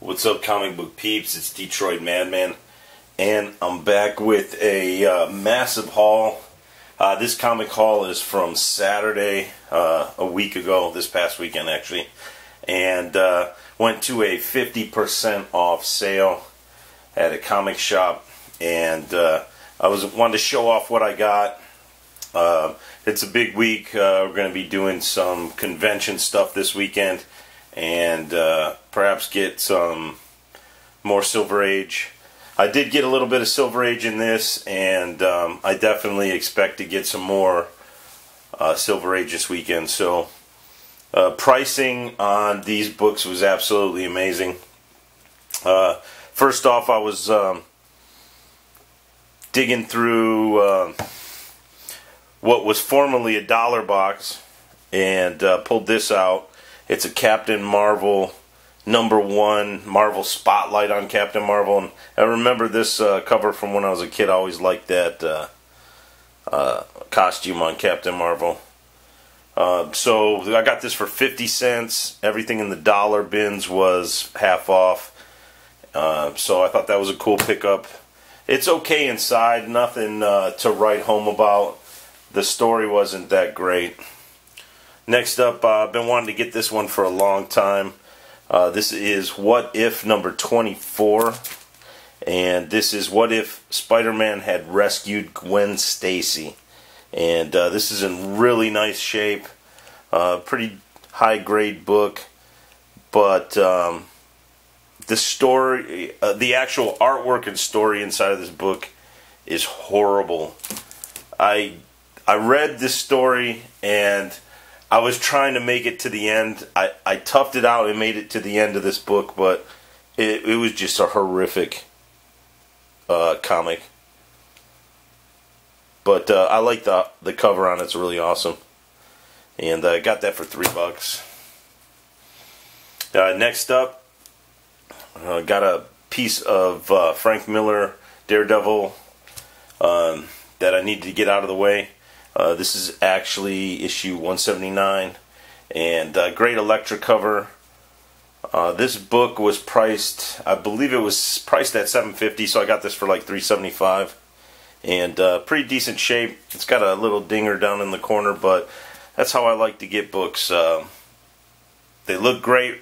What's up, comic book peeps? It's Detroit Madman, and I'm back with a massive haul. This comic haul is from Saturday, a week ago, this past weekend actually, and went to a 50% off sale at a comic shop, and I wanted to show off what I got. It's a big week. We're going to be doing some convention stuff this weekend, and perhaps get some more Silver Age. I did get a little bit of Silver Age in this, and I definitely expect to get some more Silver Age this weekend. So pricing on these books was absolutely amazing. First off, I was digging through what was formerly a dollar box, and pulled this out. It's a Captain Marvel #1 Marvel Spotlight on Captain Marvel, and I remember this cover from when I was a kid. I always liked that costume on Captain Marvel. So I got this for 50 cents. Everything in the dollar bins was half off. So I thought that was a cool pickup. It's okay inside, nothing to write home about. The story wasn't that great. Next up, I've been wanting to get this one for a long time. This is What If number 24. And this is what if Spider-Man had rescued Gwen Stacy. And this is in really nice shape. Pretty high grade book. But the story, the actual artwork and story inside of this book is horrible. I read this story, and I was trying to make it to the end. I toughed it out and made it to the end of this book, but it was just a horrific comic. But I like the cover on it. It's really awesome. And I got that for $3. Next up, got a piece of Frank Miller Daredevil that I needed to get out of the way. This is actually issue 179, and great Electra cover. This book was priced, I believe it was priced at $7.50, so I got this for like $3.75, and pretty decent shape. It's got a little dinger down in the corner, but that's how I like to get books. They look great,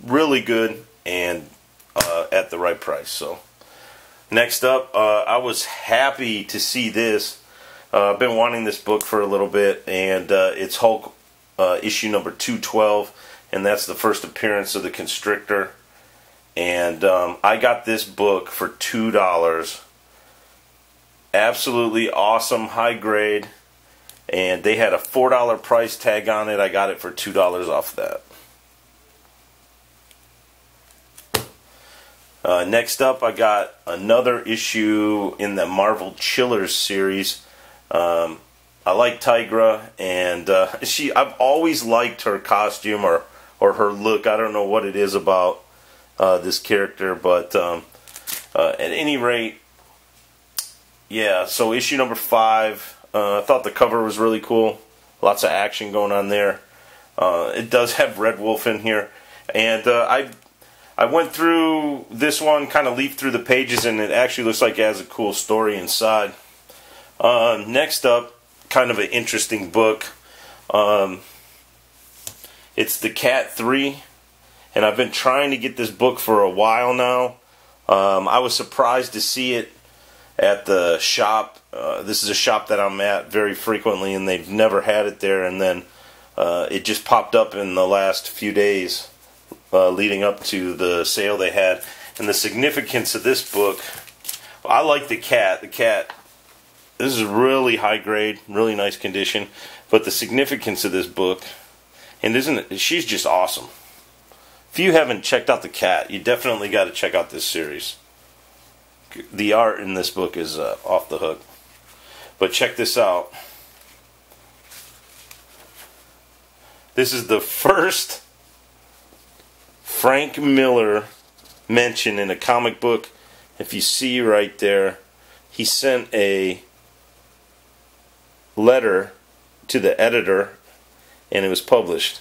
really good, and at the right price. So next up, I was happy to see this. I've been wanting this book for a little bit, and it's Hulk issue number 212, and that's the first appearance of the Constrictor. And I got this book for $2. Absolutely awesome, high grade, and they had a $4 price tag on it. I got it for $2 off that. Next up, I got another issue in the Marvel Chillers series. I like Tigra, and I've always liked her costume or her look. I don't know what it is about this character, but at any rate, yeah, so issue number 5, I thought the cover was really cool. Lots of action going on there. It does have Red Wolf in here, and I went through this one, kind of leafed through the pages, and it actually looks like it has a cool story inside. Next up, kind of an interesting book. It's The Cat 3, and I've been trying to get this book for a while now. I was surprised to see it at the shop. This is a shop that I'm at very frequently, and they've never had it there, and then it just popped up in the last few days leading up to the sale they had. And the significance of this book, I like the cat. This is really high grade, really nice condition. But the significance of this book, and she's just awesome. If you haven't checked out the cat, you definitely got to check out this series. The art in this book is off the hook. But check this out. This is the first Frank Miller mention in a comic book. If you see right there, he sent a letter to the editor, and it was published.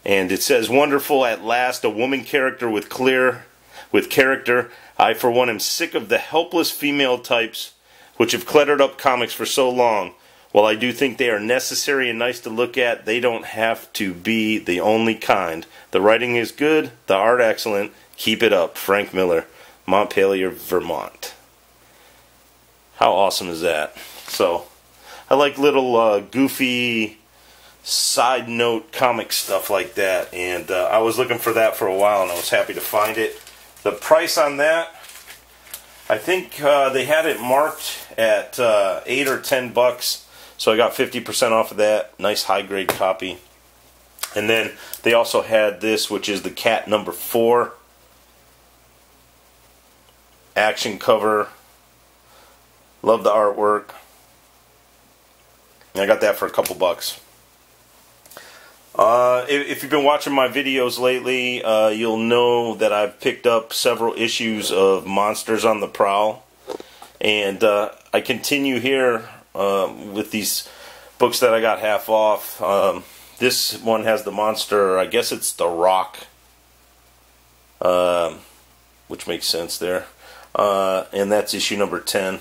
And it says, "Wonderful at last, a woman character with character. I for one am sick of the helpless female types which have cluttered up comics for so long. While I do think they are necessary and nice to look at, they don't have to be the only kind. The writing is good, the art excellent. Keep it up. Frank Miller, Montpelier, Vermont." How awesome is that? So, I like little goofy side note comic stuff like that, and I was looking for that for a while, and I was happy to find it. The price on that, I think they had it marked at $8 or $10, so I got 50% off of that. Nice high grade copy. And then they also had this, which is the Cat #4 action cover. Love the artwork. I got that for a couple bucks. If you've been watching my videos lately, you'll know that I've picked up several issues of Monsters on the Prowl. And I continue here with these books that I got half off. This one has the monster, I guess it's the Rock, which makes sense there. And that's issue number 10.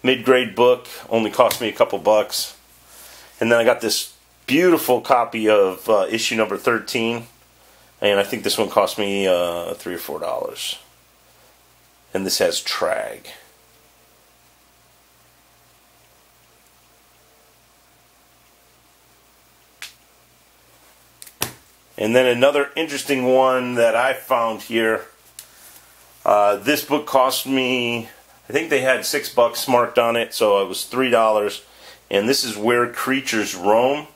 Mid-grade book, only cost me a couple bucks. And then I got this beautiful copy of issue number 13, and I think this one cost me $3 or $4. And this has Trag. And then another interesting one that I found here. This book cost me, I think they had $6 marked on it, so it was $3. And this is Where Creatures Roam.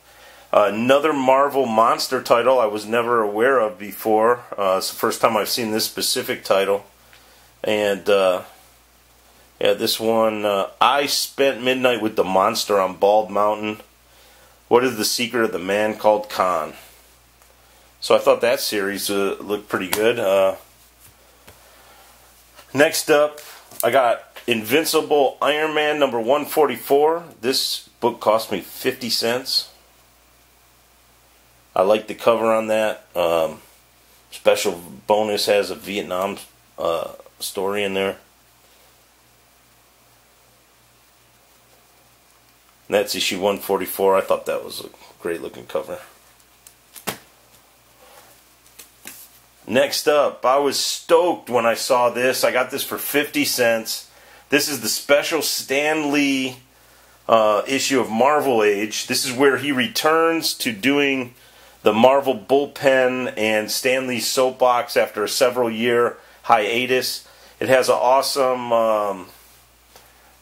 Another Marvel monster title I was never aware of before. It's the first time I've seen this specific title. And yeah, this one, I Spent Midnight with the Monster on Bald Mountain. What is the secret of the man called Khan? So I thought that series looked pretty good. Next up, I got Invincible Iron Man number 144. This book cost me 50 cents. I like the cover on that. Special bonus has a Vietnam story in there. And that's issue 144. I thought that was a great looking cover. Next up, I was stoked when I saw this. I got this for 50 cents. This is the special Stan Lee issue of Marvel Age. This is where he returns to doing the Marvel bullpen and Stan Lee's soapbox after a several-year hiatus. It has an awesome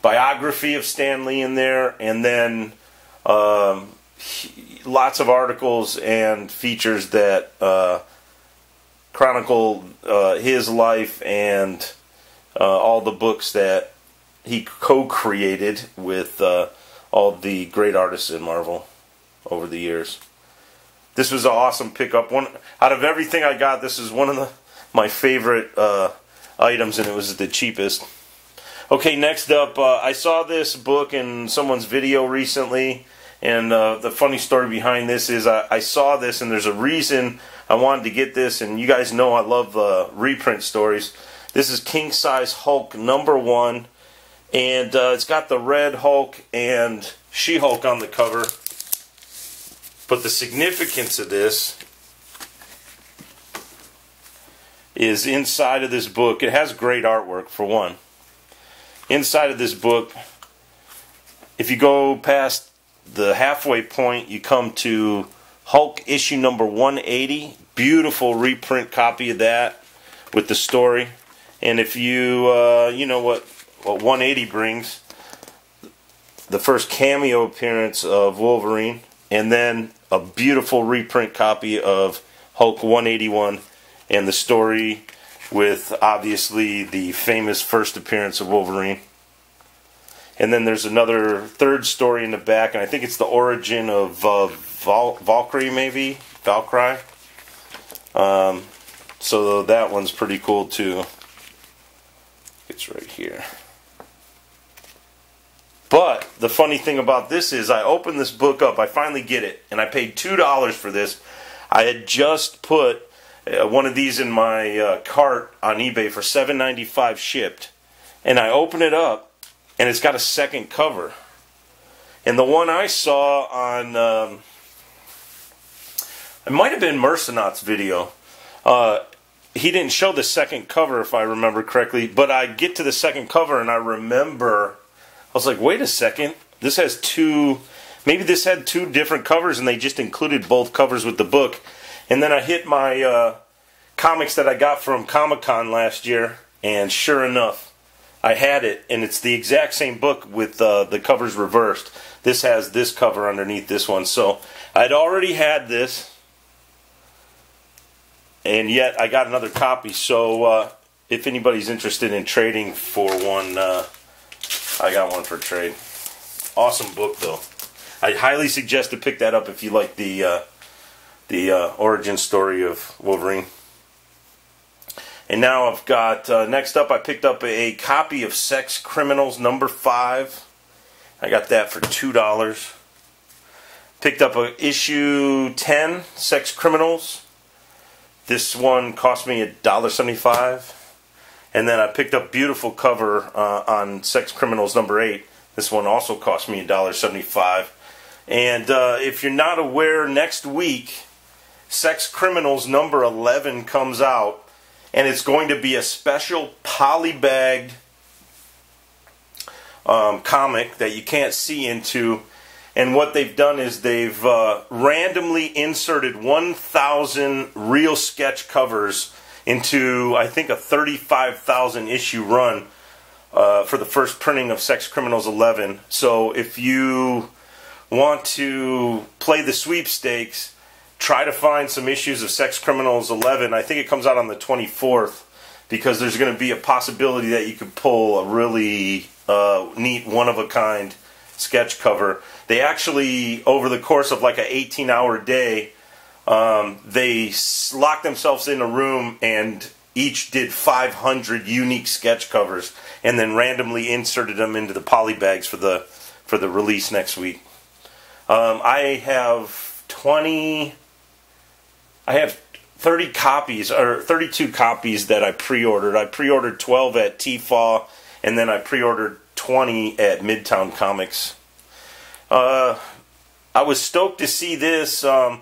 biography of Stan Lee in there, and then lots of articles and features that chronicle his life and all the books that he co-created with all the great artists in Marvel over the years. This was an awesome pickup. One out of everything I got, this is one of my favorite items, and it was the cheapest. Okay, next up, I saw this book in someone's video recently, and the funny story behind this is I saw this, and there's a reason I wanted to get this, and you guys know I love reprint stories. This is Kingsize Hulk number 1, and it's got the Red Hulk and She-Hulk on the cover. But the significance of this is inside of this book. It has great artwork, for one. Inside of this book, if you go past the halfway point, you come to Hulk issue number 180. Beautiful reprint copy of that with the story. And if you, you know what 180 brings, the first cameo appearance of Wolverine, and then a beautiful reprint copy of Hulk 181 and the story with obviously the famous first appearance of Wolverine. And then there's another third story in the back, and I think it's the origin of Valkyrie, maybe? Valkyrie? So that one's pretty cool too. It's right here. But the funny thing about this is I opened this book up, I finally get it, and I paid $2 for this. I had just put one of these in my cart on eBay for $7.95 shipped, and I open it up, and it's got a second cover. And the one I saw on, it might have been Mercenaut's video, he didn't show the second cover if I remember correctly, but I get to the second cover and I remember, I was like, wait a second, this has two, maybe this had two different covers and they just included both covers with the book. And then I hit my comics that I got from Comic-Con last year, and sure enough, I had it, and it's the exact same book with the covers reversed. This has this cover underneath this one, so I'd already had this, and yet I got another copy, so if anybody's interested in trading for one, I got one for trade. Awesome book, though. I highly suggest to pick that up if you like the origin story of Wolverine. And now I've got, next up I picked up a copy of Sex Criminals #5. I got that for $2. Picked up a issue 10, Sex Criminals. This one cost me $1.75. And then I picked up beautiful cover on Sex Criminals #8. This one also cost me $1.75. And if you're not aware, next week Sex Criminals #11 comes out, and it's going to be a special polybagged comic that you can't see into. And what they've done is they've randomly inserted 1,000 real sketch covers into, I think, a 35,000 issue run for the first printing of Sex Criminals 11. So if you want to play the sweepstakes, try to find some issues of Sex Criminals 11. I think it comes out on the 24th, because there's going to be a possibility that you could pull a really neat, one-of-a-kind sketch cover. They actually, over the course of like an 18-hour day, they locked themselves in a room and each did 500 unique sketch covers, and then randomly inserted them into the poly bags for the release next week. I have 30 copies, or 32 copies that I pre-ordered. I pre-ordered 12 at TFAW, and then I pre-ordered 20 at Midtown Comics. I was stoked to see this. So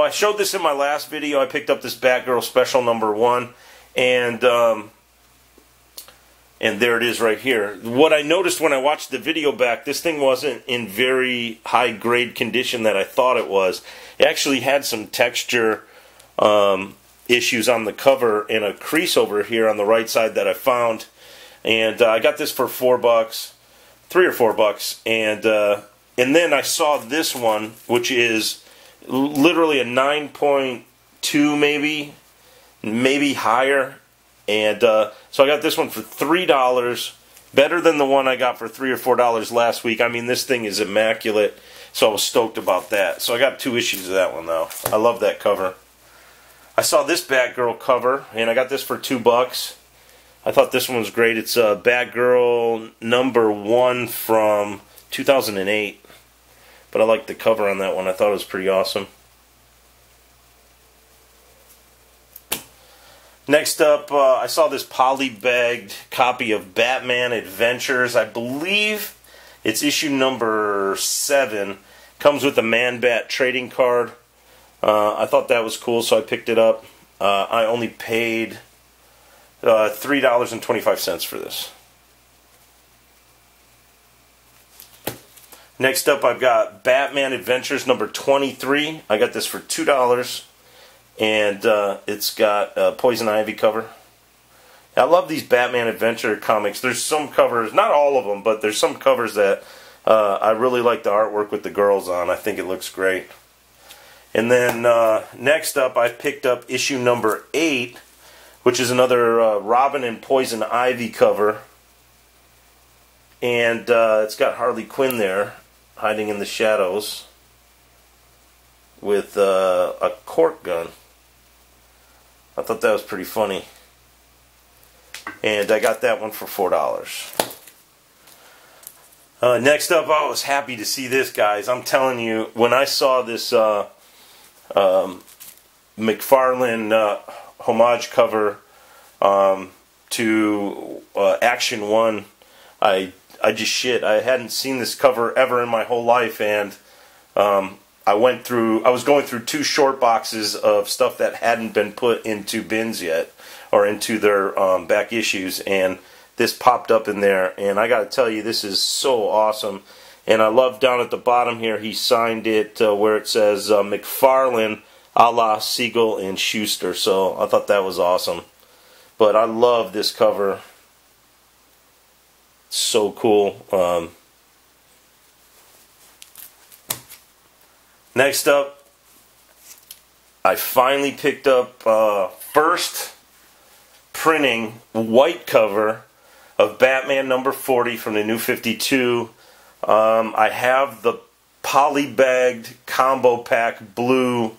I showed this in my last video. I picked up this Batgirl special #1, and there it is right here. What I noticed when I watched the video back, this thing wasn't in very high grade condition that I thought it was. It actually had some texture issues on the cover and a crease over here on the right side that I found. And I got this for $4, $3 or $4, and then I saw this one, which is literally a 9.2 maybe higher. And so I got this one for $3, better than the one I got for $3 or $4 last week. I mean, this thing is immaculate, so I was stoked about that. So I got 2 issues of that one, though. I love that cover. I saw this Batgirl cover, and I got this for $2. I thought this one was great. It's Batgirl #1 from 2008. But I like the cover on that one. I thought it was pretty awesome. Next up, I saw this poly-bagged copy of Batman Adventures. I believe it's issue #7. Comes with a Man-Bat trading card. I thought that was cool, so I picked it up. I only paid $3.25 for this. Next up, I've got Batman Adventures #23. I got this for $2, and it's got a Poison Ivy cover. I love these Batman Adventure comics. There's some covers, not all of them, but there's some covers that I really like the artwork with the girls on. I think it looks great. And then next up, I picked up issue #8, which is another Robin and Poison Ivy cover. And it's got Harley Quinn there, hiding in the shadows with a cork gun. I thought that was pretty funny. And I got that one for $4. Next up, I was happy to see this, guys. I'm telling you, when I saw this McFarlane homage cover to Action 1. I just shit. I hadn't seen this cover ever in my whole life, and I was going through 2 short boxes of stuff that hadn't been put into bins yet, or into their back issues, and this popped up in there, and I gotta tell you, this is so awesome. And I love down at the bottom here, he signed it where it says McFarlane a la Siegel and Schuster, so I thought that was awesome. But I love this cover. So cool. Next up, I finally picked up first printing white cover of Batman number 40 from the New 52. I have the polybagged combo pack blue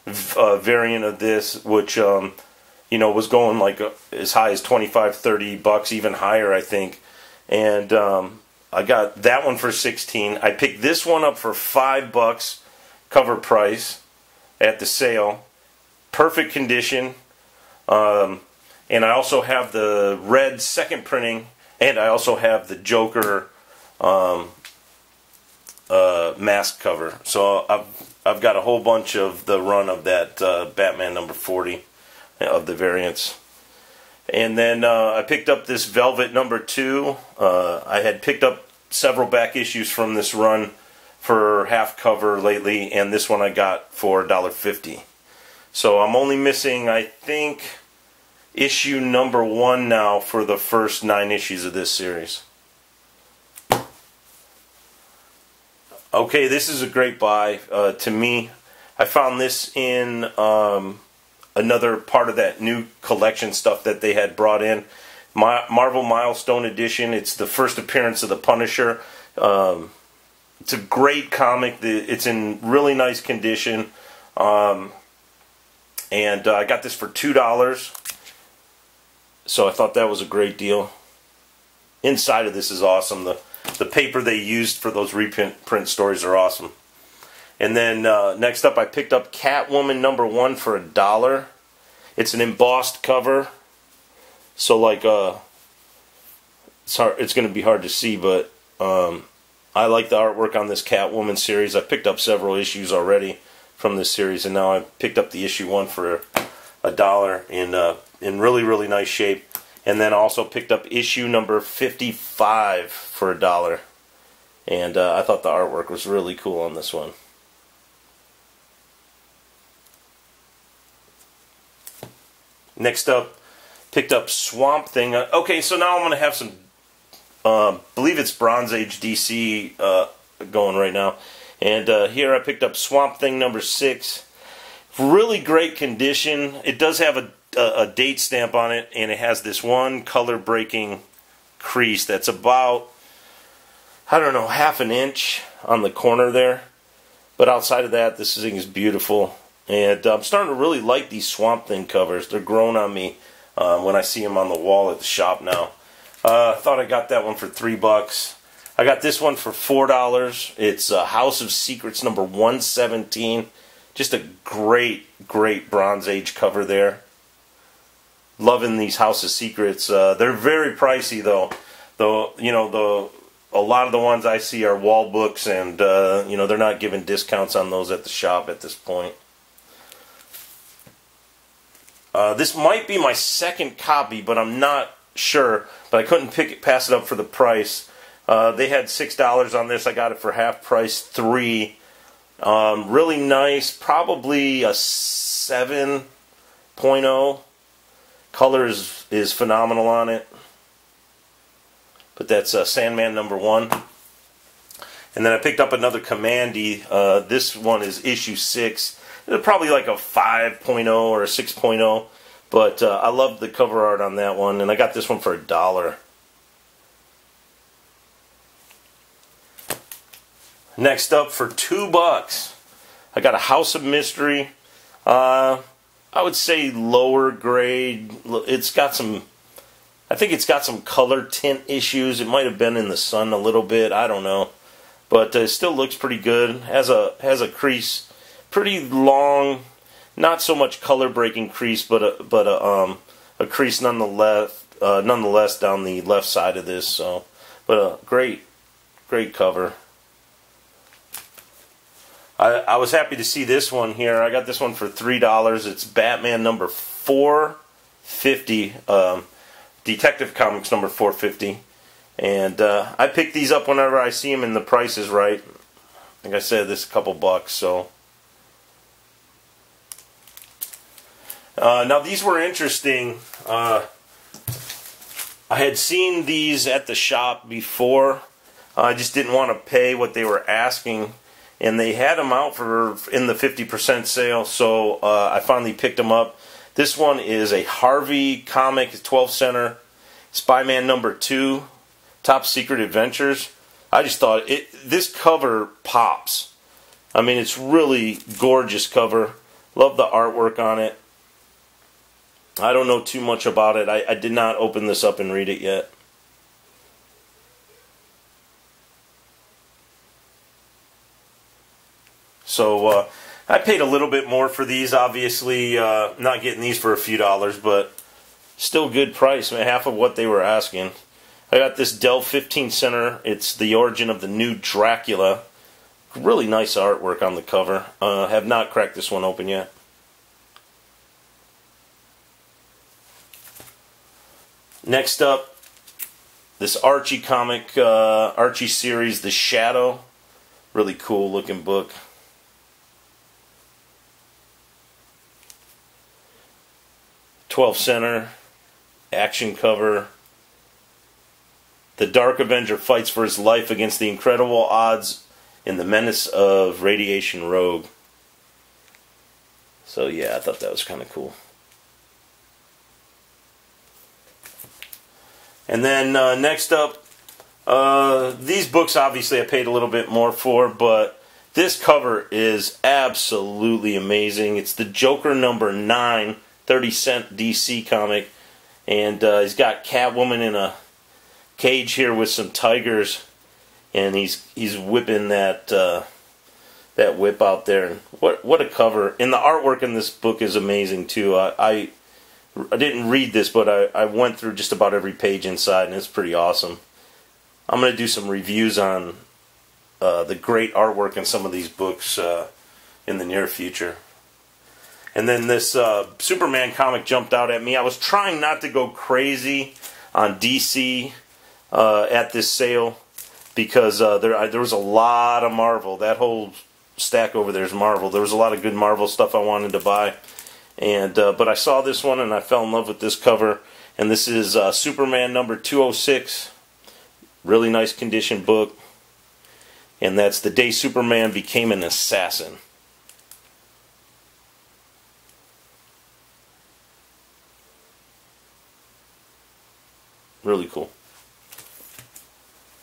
variant of this, which you know, was going like as high as $25-30, even higher, I think. And I got that one for $16. I picked this one up for $5 cover price at the sale. Perfect condition. And I also have the red second printing, and I also have the Joker mask cover. So I've got a whole bunch of the run of that Batman number 40 of the variants. And then I picked up this Velvet number 2. I had picked up several back issues from this run for half cover lately, and this one I got for $1.50. So I'm only missing, I think, issue number 1 now for the first 9 issues of this series. Okay, this is a great buy to me. I found this in another part of that new collection stuff that they had brought in. Marvel Milestone Edition. It's the first appearance of the Punisher. It's a great comic. It's in really nice condition. And I got this for $2. So I thought that was a great deal. Inside of this is awesome. The paper they used for those reprint stories are awesome. And then next up I picked up Catwoman number 1 for $1. It's an embossed cover. So like it's going to be hard to see, but I like the artwork on this Catwoman series. I picked up several issues already from this series, and now I picked up the issue 1 for $1 in really, really nice shape. And then also picked up issue number 55 for $1. And I thought the artwork was really cool on this one. Next up, picked up Swamp Thing. Okay, so now I'm going to have some, believe it's Bronze Age DC going right now. And here I picked up Swamp Thing number 6. Really great condition. It does have a date stamp on it, and it has this one color breaking crease that's about, I don't know, half an inch on the corner there. But outside of that, this thing is beautiful. And I'm starting to really like these Swamp Thing covers. They're growing on me when I see them on the wall at the shop now. I thought I got that one for $3. I got this one for $4. It's House of Secrets number 117. Just a great, great Bronze Age cover there. Loving these House of Secrets. They're very pricey though. You know, a lot of the ones I see are wall books, and you know, they're not giving discounts on those at the shop at this point. This might be my second copy, but I'm not sure. But I couldn't pass it up for the price. They had $6 on this. I got it for half price, $3. Really nice. Probably a 7.0. Color is phenomenal on it. But that's Sandman number 1. And then I picked up another Commandy. This one is issue 6. It's probably like a 5.0 or a 6.0. But I love the cover art on that one. And I got this one for $1. Next up for $2, I got a House of Mystery. I would say lower grade. It's got some, I think it's got some color tint issues. It might have been in the sun a little bit. I don't know, but it still looks pretty good. Has a crease, pretty long. not so much color breaking crease, but a crease nonetheless. Nonetheless, down the left side of this. So, but a great cover. I was happy to see this one here. I got this one for $3. It's Batman number 450, Detective Comics number 450, and I pick these up whenever I see them and the price is right. Like I said, this is a couple bucks. So now these were interesting. I had seen these at the shop before. I just didn't want to pay what they were asking, and they had them out in the 50% sale, so I finally picked them up. This one is a Harvey Comics 12 center, Spy-Man number 2, Top Secret Adventures. I just thought this cover pops. I mean, it's really gorgeous cover. Love the artwork on it. I don't know too much about it. I did not open this up and read it yet. So I paid a little bit more for these, obviously not getting these for a few dollars, but still good price, half of what they were asking. I got this Dell 15 center. It's the origin of the new Dracula. Really nice artwork on the cover. Have not cracked this one open yet. Next up, this Archie comic, Archie series, The Shadow. Really cool looking book. $12 center, action cover. The Dark Avenger fights for his life against the incredible odds in the menace of Radiation Rogue. So yeah, I thought that was kind of cool. And then next up, these books obviously I paid a little bit more for, but this cover is absolutely amazing. It's the Joker number 9, 30-cent DC comic, and he's got Catwoman in a cage here with some tigers, and he's whipping that that whip out there. And what a cover! And the artwork in this book is amazing too. I didn't read this, but I went through just about every page inside, and it's pretty awesome. I'm going to do some reviews on the great artwork in some of these books in the near future. And then this Superman comic jumped out at me. I was trying not to go crazy on DC at this sale because there was a lot of Marvel. That whole stack over there is Marvel. There was a lot of good Marvel stuff I wanted to buy. And but I saw this one and I fell in love with this cover. And this is Superman number 206. Really nice condition book. And that's the day Superman became an assassin. Really cool.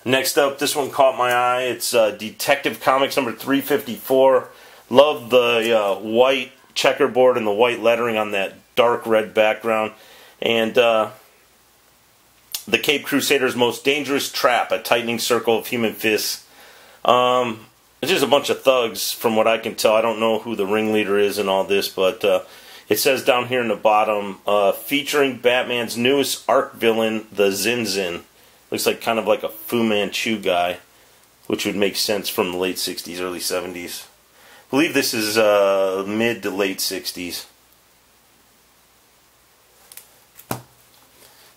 Next up, this one caught my eye. It's Detective Comics number 354. Love the white checkerboard and the white lettering on that dark red background. And the Cape Crusader's most dangerous trap, a tightening circle of human fists. It's just a bunch of thugs from what I can tell. I don't know who the ringleader is in all this, but it says down here in the bottom, featuring Batman's newest arch villain, the Zin Zin. Looks like kind of like a Fu Manchu guy, which would make sense from the late 60s, early 70s. I believe this is mid to late 60s.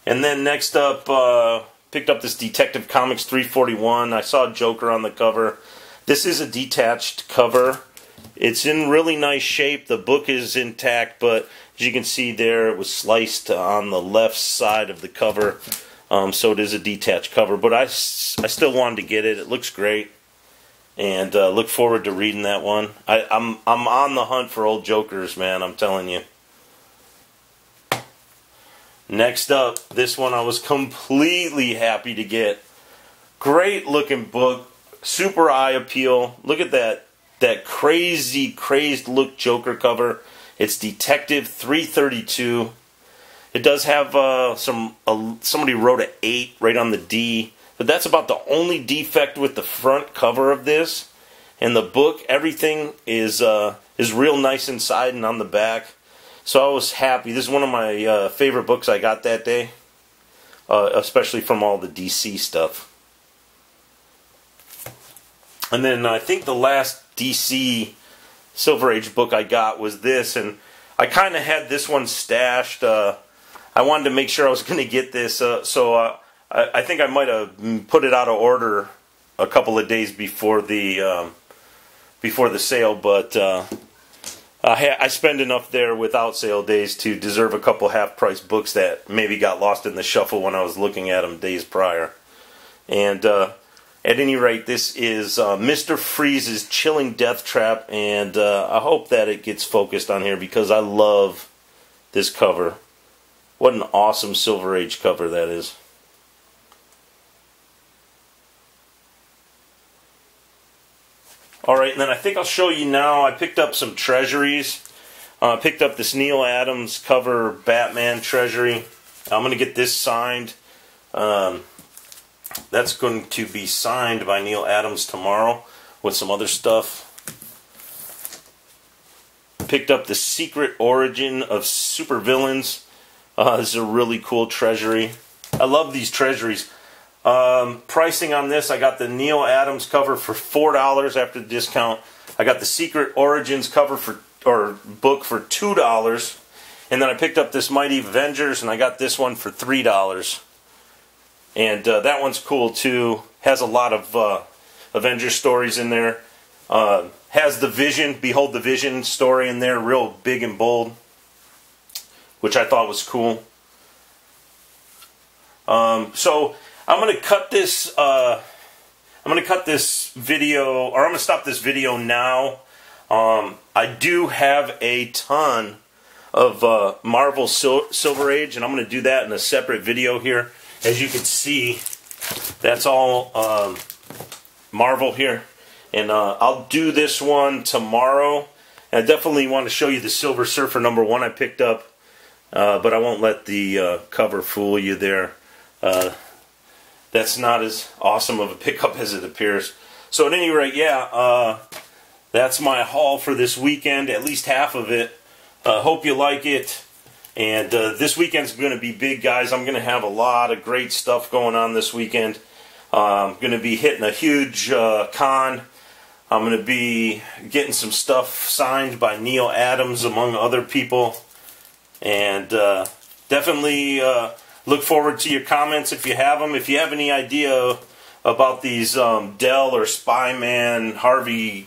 And then next up, picked up this Detective Comics 341. I saw Joker on the cover. This is a detached cover. It's in really nice shape. The book is intact, but as you can see there, it was sliced on the left side of the cover. So it is a detached cover, but I still wanted to get it. It looks great, and look forward to reading that one. I'm on the hunt for old Jokers, man. I'm telling you. Next up, this one I was completely happy to get. Great looking book, super eye appeal. Look at that crazy, crazed look Joker cover. It's Detective 332. It does have somebody wrote an 8 right on the D, but that's about the only defect with the front cover of this. And the book, everything is real nice inside and on the back. So I was happy. This is one of my favorite books I got that day, especially from all the DC stuff. And then I think the last DC Silver Age book I got was this, and I kind of had this one stashed. I wanted to make sure I was going to get this, so I think I might have put it out of order a couple of days before the sale, but I spend enough there without sale days to deserve a couple half-price books that maybe got lost in the shuffle when I was looking at them days prior. And at any rate, this is Mr. Freeze's Chilling Death Trap, and I hope that it gets focused on here because I love this cover. What an awesome Silver Age cover that is. Alright, and then I think I'll show you now. I picked up some Treasuries. I picked up this Neal Adams cover Batman Treasury. I'm going to get this signed. That's going to be signed by Neal Adams tomorrow with some other stuff. Picked up the Secret Origin of Supervillains. This is a really cool Treasury. I love these Treasuries. Pricing on this, I got the Neal Adams cover for $4 after the discount. I got the Secret Origins cover book for $2, and then I picked up this Mighty Avengers, and I got this one for $3. And that one's cool too. Has a lot of Avengers stories in there. Has the Vision, Behold the Vision story in there, real big and bold, which I thought was cool. So I'm going to cut this. I'm going to cut this video, or I'm going to stop this video now. I do have a ton of Marvel Silver Age, and I'm going to do that in a separate video here. As you can see, that's all Marvel here, and I'll do this one tomorrow. And I definitely want to show you the Silver Surfer #1 I picked up, but I won't let the cover fool you there. That's not as awesome of a pickup as it appears. So at any rate, yeah, that's my haul for this weekend, at least half of it. Hope you like it. And this weekend's going to be big, guys. I'm going to have a lot of great stuff going on this weekend. I'm going to be hitting a huge con. I'm going to be getting some stuff signed by Neal Adams, among other people. And definitely look forward to your comments if you have them. If you have any idea about these Dell or Spyman, Harvey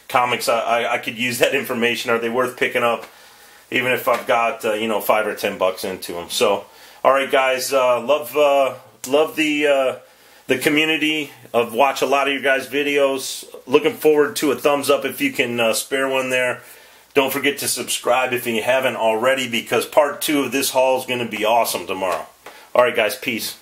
Comics, I could use that information. Are they worth picking up? Even if I've got, you know, $5 or $10 into them. So, all right, guys, love the community. Watch a lot of your guys' videos. Looking forward to a thumbs up if you can spare one there. Don't forget to subscribe if you haven't already, because part 2 of this haul is going to be awesome tomorrow. All right, guys, peace.